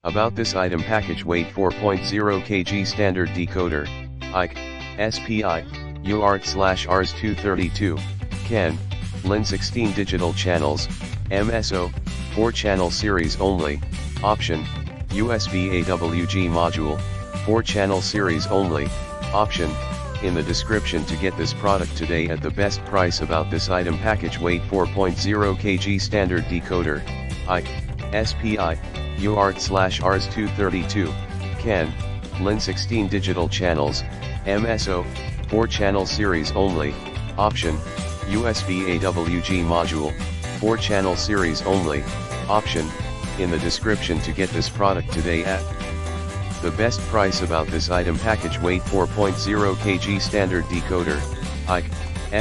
About this item package: weight 4.0 kg, standard decoder, IC, SPI, UART/RS232, CAN, LIN 16 digital channels, MSO, 4 channel series only, option, USB AWG module, 4 channel series only, option. In the description to get this product today at the best price. About this item package: weight 4.0 kg, standard decoder, IC, SPI, UART/RS232, CAN, LIN 16 digital channels, MSO, 4 channel series only, option, USB AWG module, 4 channel series only, option. In the description to get this product today at the best price. About this item package: weight 4.0 kg, standard decoder, IC,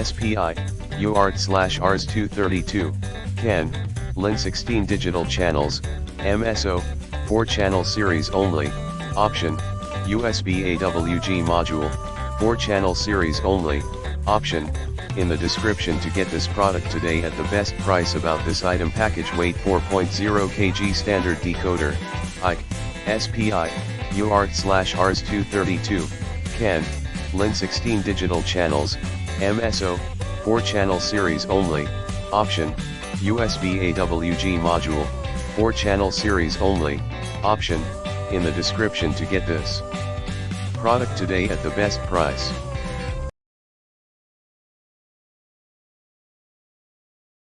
SPI, UART/RS232, CAN, LIN 16 digital channels, MSO, 4 channel series only, option, USB AWG module, 4 channel series only, option. In the description to get this product today at the best price. About this item package: weight 4.0 kg, standard decoder, IC, SPI, UART/RS232, CAN, LIN 16 digital channels, MSO, 4 channel series only, option, USB AWG module, 4 channel series only, option. In the description to get this product today at the best price.